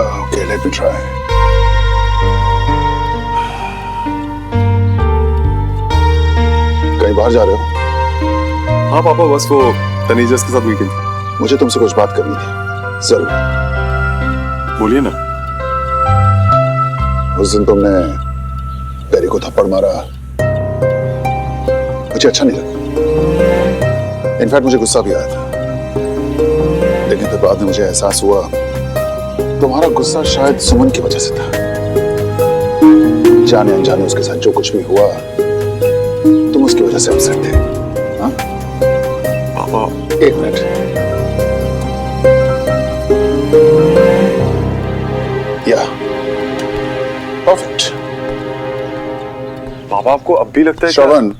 Okay, let me try. कहीं बाहर जा रहे हो? हाँ पापा, बस वो तनीजस के साथ मीटिंग। मुझे तुमसे कुछ बात करनी थी, जरूर। बोलिए ना। उस दिन तुमने पेरी को थप्पड़ मारा, मुझे अच्छा नहीं लगा। इनफैक्ट मुझे गुस्सा भी आया था, लेकिन फिर बाद में मुझे एहसास हुआ तुम्हारा गुस्सा शायद सुमन की वजह से था। जाने अनजाने उसके साथ जो कुछ भी हुआ, तुम उसकी वजह से अपसेट थे। हाँ पापा, एक मिनट। या परफेक्ट। पापा आपको अब भी लगता है श्रवण,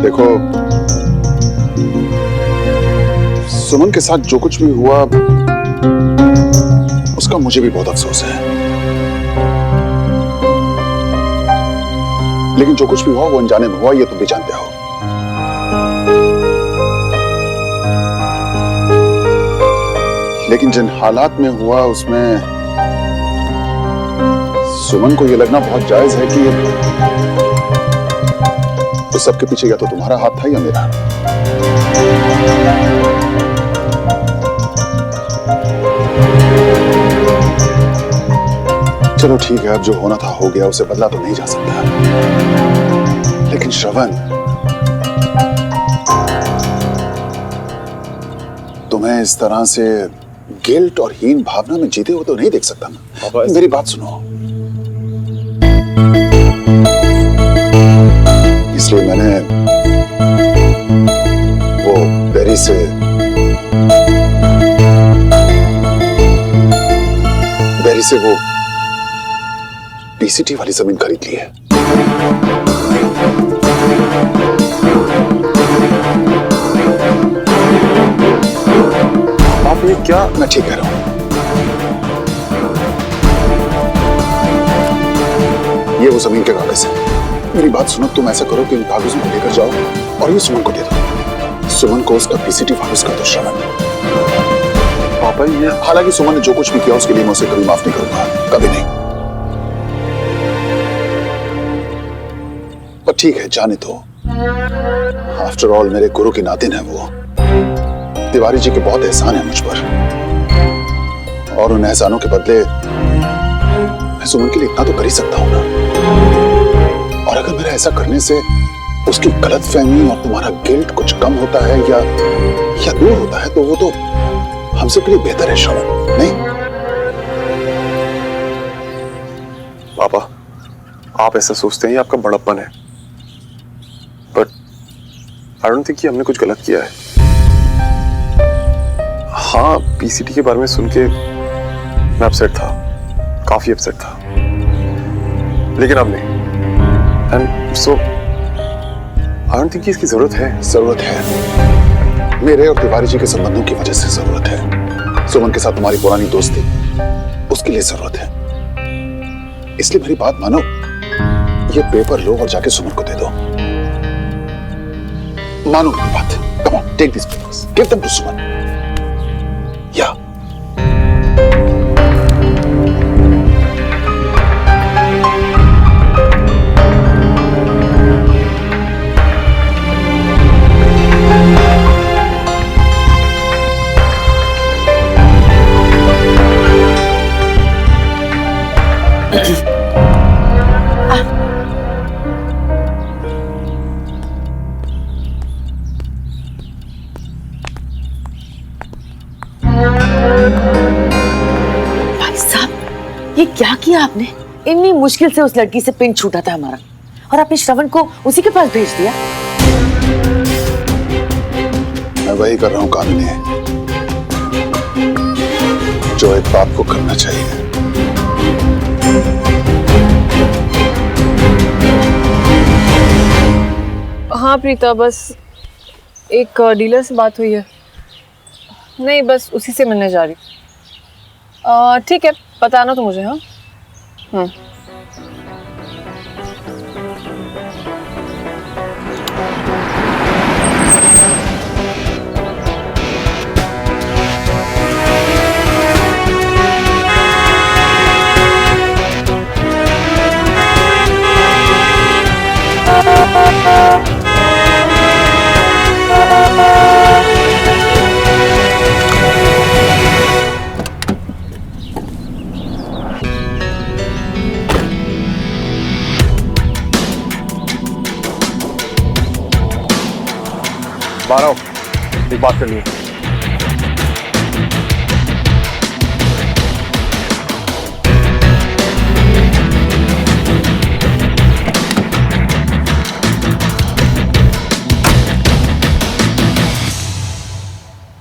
देखो सुमन के साथ जो कुछ भी हुआ उसका मुझे भी बहुत अफसोस है, लेकिन जो कुछ भी हुआ वो अनजाने में हुआ, ये तुम भी जानते हो। लेकिन जिन हालात में हुआ उसमें सुमन को यह लगना बहुत जायज है कि तो सबके पीछे या तो तुम्हारा हाथ था या मेरा। चलो ठीक है, अब जो होना था हो गया, उसे बदला तो नहीं जा सकता। लेकिन श्रवण, तुम्हें इस तरह से गिल्ट और हीन भावना में जीते हुए तो नहीं देख सकता मैं। मेरी बात सुनो। इसलिए मैंने वो पेरी से वो पीसीटी वाली जमीन खरीद ली है। आप ये क्या? मैं ठीक कह रहा हूं। ये वो जमीन के कागज है। मेरी बात सुनो, तुम ऐसा करो कि इन कागजों को लेकर जाओ और ये सुमन को दे दो। सुमन को उसका पीसीटी वापस कर दो। श्रवण, पापा ये, हालांकि सुमन ने जो कुछ भी किया उसके लिए मैं उसे कभी माफ नहीं करूंगा, कभी नहीं। पर ठीक है, जाने दो। आफ्टर ऑल मेरे गुरु की नातिन है वो। तिवारी जी के बहुत एहसान है मुझ पर, और उन एहसानों के बदले मैं सुमन के लिए इतना तो कर ही सकता हूं ना। और अगर मेरा ऐसा करने से उसकी गलतफहमी और तुम्हारा गिल्ट कुछ कम होता है या दूर होता है, तो वो तो हम सबके लिए बेहतर है श्रवण, नहीं? पापा आप ऐसा सोचते हैं, ये आपका बड़प्पन है, बट आई डोंट थिंक कि हमने कुछ गलत किया है। हाँ, पीसीटी के बारे में सुन के मैं अपसेट था, काफी अपसेट था, लेकिन अब नहीं। And so I don't think कि इसकी जरूरत है। जरूरत है, मेरे और तिवारी जी के संबंधों की वजह से जरूरत है। सुमन के साथ तुम्हारी पुरानी दोस्ती, उसके लिए जरूरत है। इसलिए मेरी बात मानो, ये पेपर लो और जाके सुमन को दे दो। मानो मेरी बात। Come on, take this papers, give them to Suman. या ये क्या किया आपने? इतनी मुश्किल से उस लड़की से पिन छूटा था हमारा, और आपने श्रवण को उसी के पास भेज दिया। मैं वही कर रहा हूं कामिनी, जो एक बाप को करना चाहिए। हाँ प्रीता, बस एक डीलर से बात हुई है। नहीं, बस उसी से मिलने जा रही। ठीक है, बताना तो मुझे। हाँ एक बात करनी है।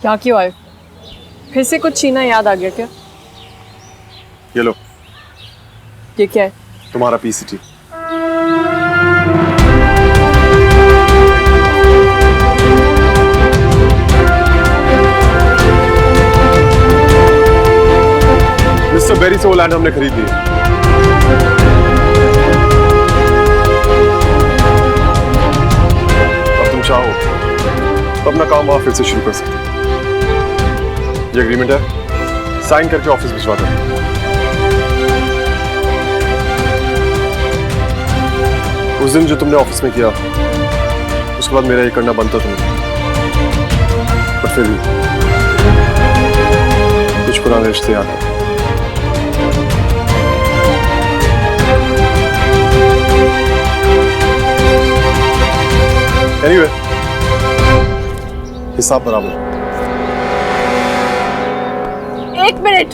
क्या क्यों आए? फिर से कुछ छीना याद आ गया क्या? ये लो, ये क्या है? तुम्हारा पीसीटी। मिस्टर बेरी से वो लैंड हमने खरीद ली। अब तुम चाहो तो अपना काम वहां फिर से शुरू कर सकते हो। ये एग्रीमेंट है, साइन करके ऑफिस भिजवा दो। उस दिन जो तुमने ऑफिस में किया, उसके बाद मेरा ये करना बनता तुम्हें, पर फिर भी कुछ पुराने रिश्ते याद आए। Anyway, हिसाब बराबर। एक मिनट।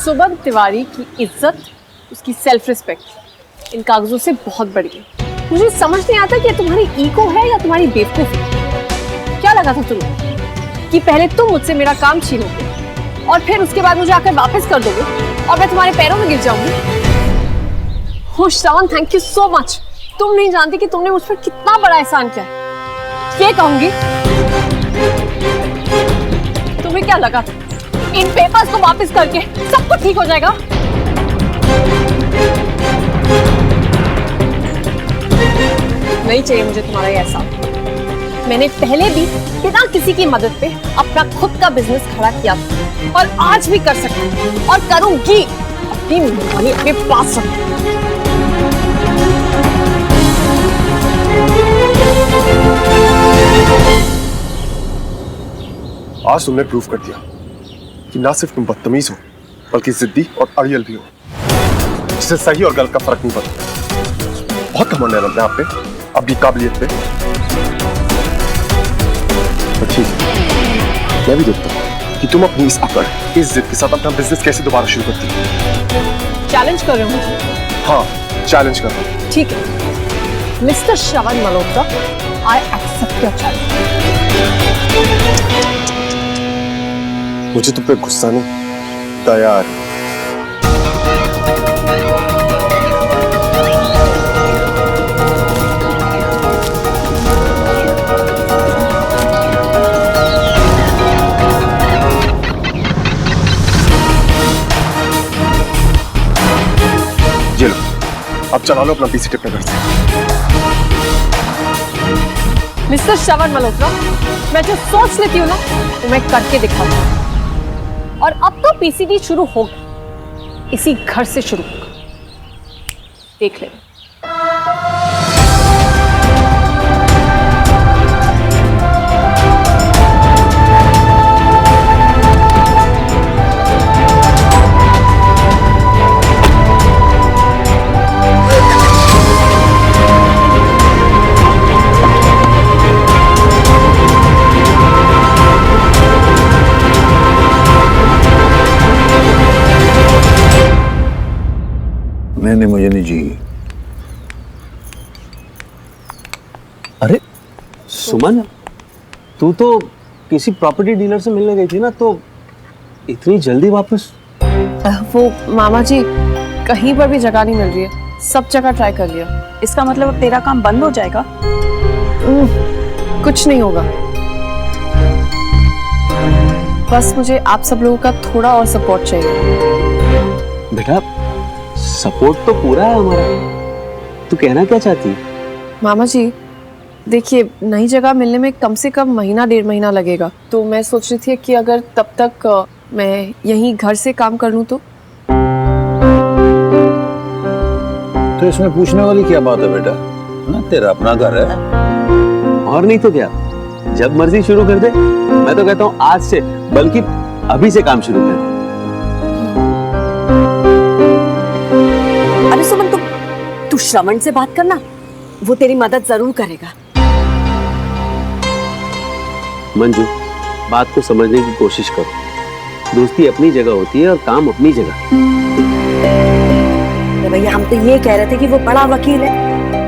सुबह तिवारी की इज्जत, उसकी सेल्फ रिस्पेक्ट इन कागजों से बहुत बड़ी है। मुझे समझ नहीं आता कि ये तुम्हारी ईगो है या तुम्हारी बेवकूफी। क्या लगा था तुम्हें कि पहले तुम मुझसे मेरा काम छीनोगे और फिर उसके बाद मुझे आकर वापस कर दोगे और मैं तुम्हारे पैरों में गिर जाऊंगी? हो श्रवण, थैंक यू सो मच। तुम नहीं जानती कि तुमने मुझ पर कितना बड़ा एहसान किया है। ये कहूंगी। तुम्हें क्या लगा था इन पेपर्स को वापस करके सब कुछ ठीक हो जाएगा? नहीं चाहिए मुझे तुम्हारा ये एहसान। मैंने पहले भी बिना किसी की मदद पे अपना खुद का बिजनेस खड़ा किया था और आज भी कर सकती हूँ और करूंगी। अपनी मेहरबानी अपने पास रखो। आज तुमने प्रूव कर दिया कि ना सिर्फ तुम बदतमीज हो, बल्कि जिद्दी और अड़ियल भी हो, जिससे सही और गलत का फर्क नहीं पड़ता। बहुत घमंड है अपने आप पे, अपनी काबिलियत पे। ठीक है, मैं भी देखता हूँ कि तुम अपनी इस अकड़, इस जिद के साथ अपना बिजनेस कैसे दोबारा शुरू करती हो। चैलेंज कर रहे हो मुझे? हाँ, चैलेंज कर रहा हूँ। ठीक है, mister Shravan Malhotra, I accept your challenge. मुझे तुम पे गुस्सा नहीं, दया आ रही। ये लो, अब चला लो अपना पीसीटी अपने घर से। मिस्टर श्रवण मल्होत्रा, मैं जो सोच लेती हूँ ना, तो मैं करके दिखाती हूँ। और अब तो पीसीडी शुरू होगा, इसी घर से शुरू होगा। देख ले। नहीं, मुझे नहीं चाहिए। अरे सुमन, तू तो किसी प्रॉपर्टी डीलर से मिलने गई थी ना, तो इतनी जल्दी वापस? वो मामा जी, कहीं पर भी जगह नहीं मिल रही है, सब जगह ट्राई कर लिया। इसका मतलब अब तेरा काम बंद हो जाएगा? कुछ नहीं होगा, बस मुझे आप सब लोगों का थोड़ा और सपोर्ट चाहिए। बेटा, सपोर्ट तो पूरा है हमारा। तू कहना क्या चाहती? मामा जी देखिए, नई जगह मिलने में कम से कम महीना 1.5 महीना लगेगा, तो मैं सोच रही थी कि अगर तब तक मैं यहीं घर से काम कर लूं तो इसमें पूछने वाली क्या बात है बेटा? ना, तेरा अपना घर है। और नहीं तो क्या, जब मर्जी शुरू कर दे। मैं तो कहता हूँ आज से, बल्कि अभी से काम शुरू कर दे। अरे सुमन, तू श्रवण से बात करना, वो तेरी मदद जरूर करेगा। मंजू, बात को समझने की कोशिश करो। दोस्ती अपनी जगह होती है और काम अपनी जगह। अरे भैया, हम तो ये कह रहे थे कि वो बड़ा वकील है,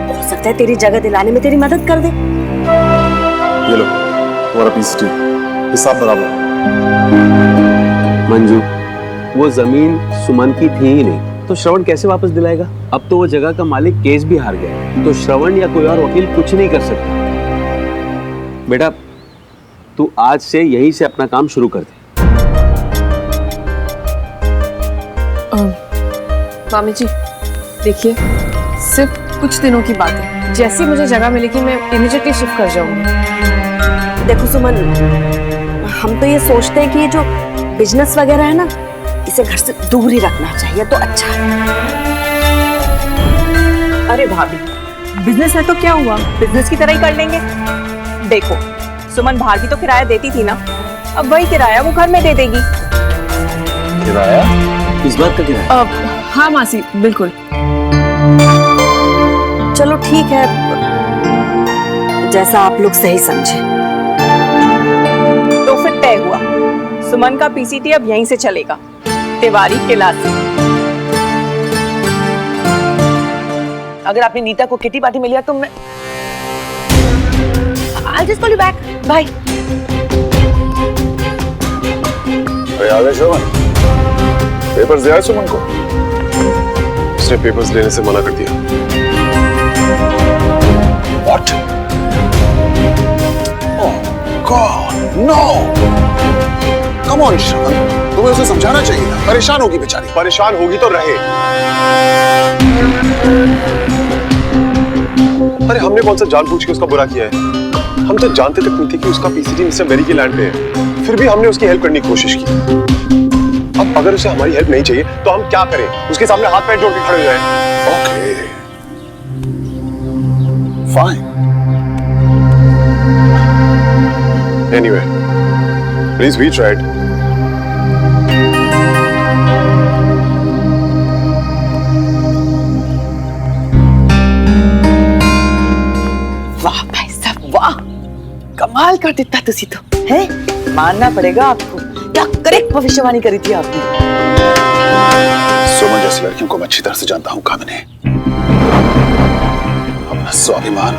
हो सकता है तेरी जगह दिलाने में तेरी मदद कर दे। ये लो तुम्हारा पीसीटी, हिसाब बराबर। मंजू, वो जमीन सुमन की थी ही नहीं, तो श्रवण कैसे वापस दिलाएगा? अब तो वो जगह का मालिक केस भी हार गया, तो श्रवण या कोई और वकील कुछ नहीं कर सकता। बेटा, तू आज से यहीं से अपना काम शुरू कर दे। मामी जी देखिए, सिर्फ कुछ दिनों की बात है, जैसी मुझे जगह मिलेगी मैं इमीडिएटली शिफ्ट कर जाऊंगी। देखो सुमन, हम तो ये सोचते हैं कि ये जो बिजनेस वगैरह है ना, इसे घर से दूर ही रखना चाहिए तो अच्छा है। अरे भाभी, बिजनेस है तो क्या हुआ, बिजनेस की तरह ही कर लेंगे। देखो सुमन बाहर भी तो किराया देती थी ना, अब वही किराया वो घर में दे देगी। किराया? इस बात का किराया? हाँ मासी, बिल्कुल। चलो ठीक है, जैसा आप लोग सही समझे। तो फिर तय हुआ, सुमन का पीसीटी अब यहीं से चलेगा, तिवारी किला से। अगर आपने नीता को किटी पार्टी में लिया तो मैं I'll just call you back. Bye. अरे आ गए श्रवण, पेपर्स दिया सुमन को? उसने पेपर्स लेने से मना कर दिया। What? Oh God, no! Come on, श्रवण, तुम्हें उसे समझाना चाहिए था। परेशान होगी बेचारी। परेशान होगी तो रहे। अरे हमने कौन सा जानबूझ के उसका बुरा किया है? हम तो जानते तक नहीं थे कि उसका पीसीटी मिस्टर मेरी के लैंड पे है, फिर भी हमने उसकी हेल्प करने की कोशिश की। अब अगर उसे हमारी हेल्प नहीं चाहिए तो हम क्या करें? उसके सामने हाथ पैर जोड़ के खड़े हो जाएं? Okay. Fine. Anyway, at least we tried. वाह भाई साहब, वाह, कमाल कर देता तुसी तो है। मानना पड़ेगा आपको, क्या करेक्ट भविष्यवाणी करी थी आपने। सुमन जैसी लड़कियों को मैं अच्छी तरह से जानता हूं कामिनी। अपना स्वाभिमान,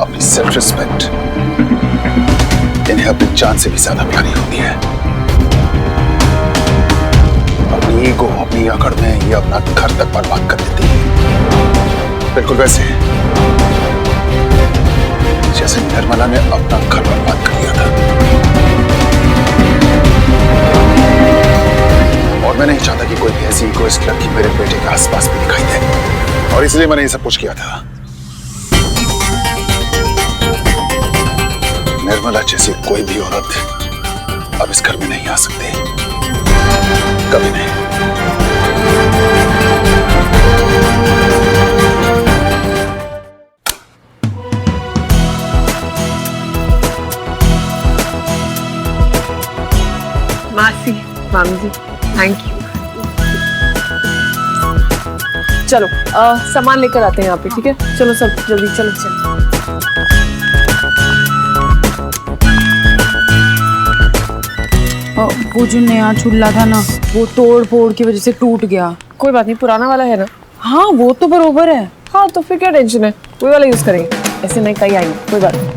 अपनी सेल्फ रिस्पेक्ट, इन्हें अपनी जान से भी ज्यादा प्यारी होती है। अपनी ईगो, अपनी अकड़ में ये अपना घर तक बर्बाद कर देती है, बिल्कुल वैसे जैसे निर्मला ने अपना घर बर्बाद कर दिया था। और मैं नहीं चाहता कि कोई भी ऐसी इगोइस्ट लड़की मेरे बेटे के आसपास भी दिखाई दे, और इसलिए मैंने ये सब कुछ किया था। निर्मला जैसी कोई भी औरत अब इस घर में नहीं आ सकती, कभी नहीं। मासी, मामी जी, थैंक यू। चलो सामान लेकर आते हैं यहाँ पे, ठीक है? चलो सब जल्दी, चलो चलो। वो जो नया चूल्हा था ना, वो तोड़ फोड़ की वजह से टूट गया। कोई बात नहीं, पुराना वाला है ना। हाँ वो तो बरोबर है। हाँ तो फिर क्या टेंशन है, वही वाला यूज करेंगे, ऐसे नहीं कहीं आएंगे, कोई बात नहीं।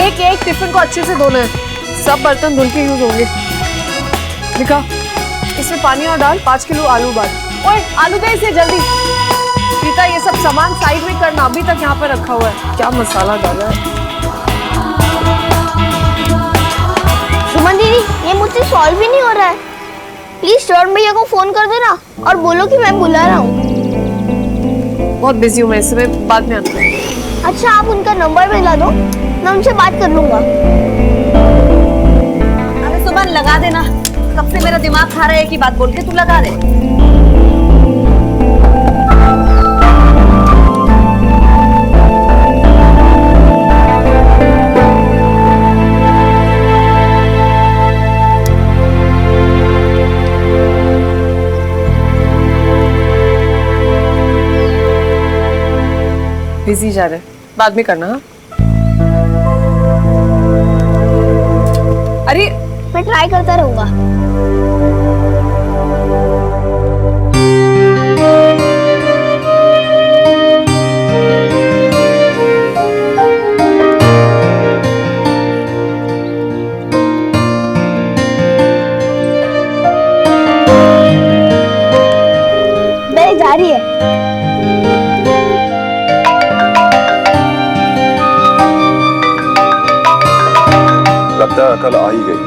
एक एक टिफिन को अच्छे से धोना है, सब बर्तन धुल के यूज होंगे। दिखा, इसमें पानी और डाल, 5 किलो आलू बाल। ओए आलू दे इसे जल्दी। प्रीता ये सब सामान साइड में करना, अभी तक यहाँ पे रखा हुआ है। क्या मसाला डाला है। सुमन दीदी, ये मुझसे सॉल्व भी नहीं हो रहा है। प्लीज श्रवण भैया को फोन कर दो ना, और बोलो कि मैं बुला रहा हूँ। बहुत बिजी हूँ मैं इस समय, बाद में आता हूँ। अच्छा आप उनका नंबर भेजा दो, मैं उनसे बात कर लूंगा। अरे सुमन लगा देना, कब से मेरा दिमाग खा रहा है कि बात बोल के, तू लगा दे। बिजी जा रहे हैं, बाद में करना। हाँ अरे मैं ट्राई करता रहूंगा। बेल जा रही है। लगता है कल आ ही गई।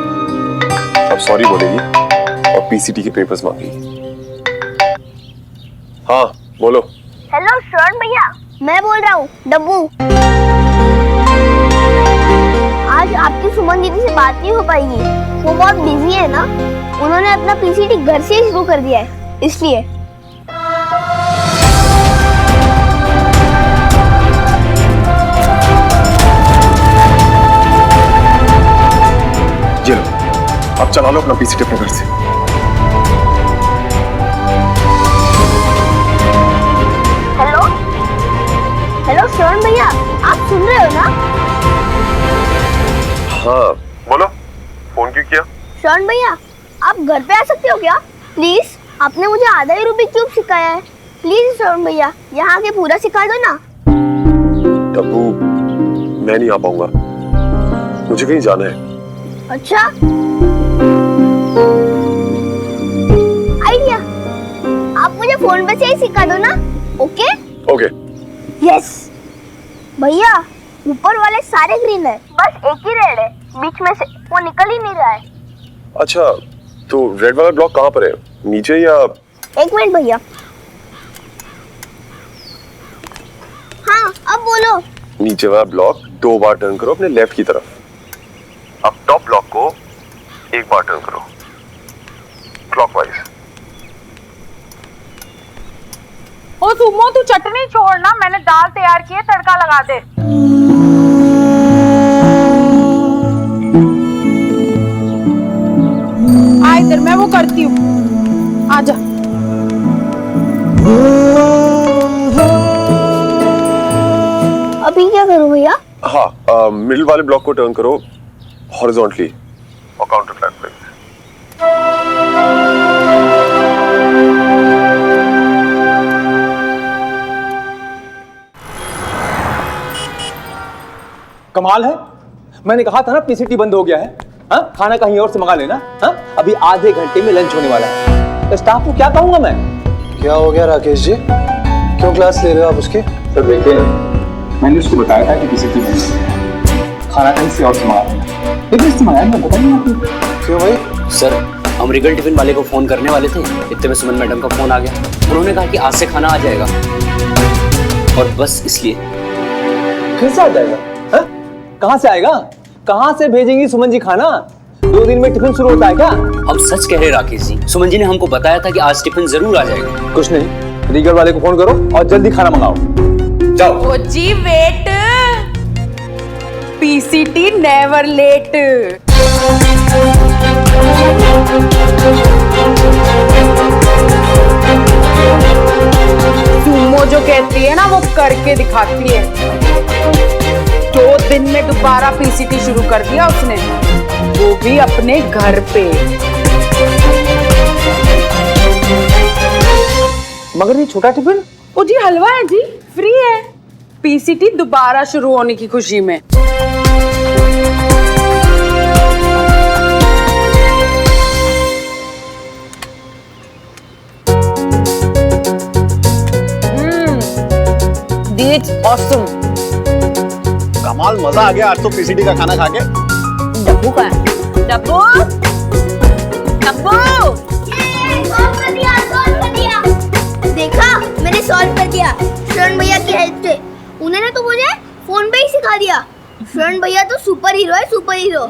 अब सॉरी बोलेगी और पीसीटी के पेपर्स मांगेगी। हाँ बोलो। हेलो श्रवण भैया, मैं बोल रहा हूँ डब्बू। आज आपकी सुमन दीदी से बात नहीं हो पाएगी, वो बहुत बिजी है ना। उन्होंने अपना पीसीटी घर से ही शुरू कर दिया है, इसलिए। ये लो, अब चला लो अपना पीसीटी अपने घर से। हेलो हेलो श्रवण भैया, आप सुन रहे हो ना? हाँ बोलो, फोन क्यों किया? श्रवण भैया, आप घर पे आ सकते हो क्या प्लीज? आपने मुझे आधा ही रूबिक क्यूब सिखाया है। प्लीज श्रवण भैया, यहाँ के पूरा सिखा दो ना। डब्बू, मैं नहीं आ पाऊंगा, मुझे कहीं जाना है। अच्छा आइडिया, आप मुझे फोन पे से ही सिखा दो ना। Okay okay. यस भैया, ऊपर वाले सारे ग्रीन है, बस एक ही रेड है, बीच में से वो निकल ही नहीं रहा है। अच्छा, तो रेड वाला ब्लॉक कहाँ पर है, नीचे या? एक मिनट भैया। हाँ अब बोलो। नीचे वाला ब्लॉक 2 बार टर्न करो अपने लेफ्ट की तरफ। अब टॉप ब्लॉक को 1 बार टर्न करो क्लॉकवाइज। ओ सुमो, तू चटनी छोड़ना, मैंने दाल तैयार की है, तड़का लगा दे। आ इधर, मैं वो करती हूँ, आजा। अभी क्या करूँ भैया? हाँ, मिडिल वाले ब्लॉक को टर्न करो हॉरिजॉन्टली और काउंटर क्लॉकवाइज। कमाल है, मैंने कहा था ना पीसीटी बंद हो गया है। हाँ, खाना कहीं और से मंगा लेना। हाँ, अभी आधे घंटे में लंच होने वाला है। तो स्टाफ को क्या कहूंगा मैं? क्या हो गया राकेश जी, क्यों क्लास ले रहे हो आप उसकी? सर देखिए, मैंने उसको बताया था कि पीसीटी बंद हो गया है, खाना कहीं से और से मंगा लेना, लेकिन इससे मंगाया मैं पता नहीं आपको। क्यों भाई? सर, अमेरिकन टिफिन वाले को फोन करने वाले थे, इतने में सुमन मैडम का फोन आ गया। उन्होंने कहा कि आज से खाना आ जाएगा, और बस इसलिए। कैसे आ जाएगा? हाँ? कहाँ से आएगा? कहाँ से भेजेंगी सुमन जी खाना? 2 दिन में टिफिन शुरू होता है क्या? हम सच कह रहे राकेश जी, सुमन जी ने हमको बताया था कि आज टिफिन जरूर आ जाएगा। कुछ नहीं, रीगर वाले को फोन करो और जल्दी खाना मंगाओ। जाओ। ओ जी wait, PCT never late. Sumo जो कहती है ना, वो करके दिखाती है। 2 दिन में दोबारा पीसीटी शुरू कर दिया उसने, वो भी अपने घर पे। मगर ये छोटा टिफिन? ओ जी हलवा है जी, फ्री है, पीसीटी दोबारा शुरू होने की खुशी में। It's awesome. कमाल, मजा आ गया आज तो पीसीटी का खाना खा के। डब्बू का है? डब्बू, डब्बू। सॉल्व कर दिया। देखा, मैंने सॉल्व कर दिया श्रवण भैया की हेल्प से। उन्होंने तो मुझे फोन पे ही सिखा दिया। श्रवण भैया तो सुपर हीरो है, सुपर हीरो।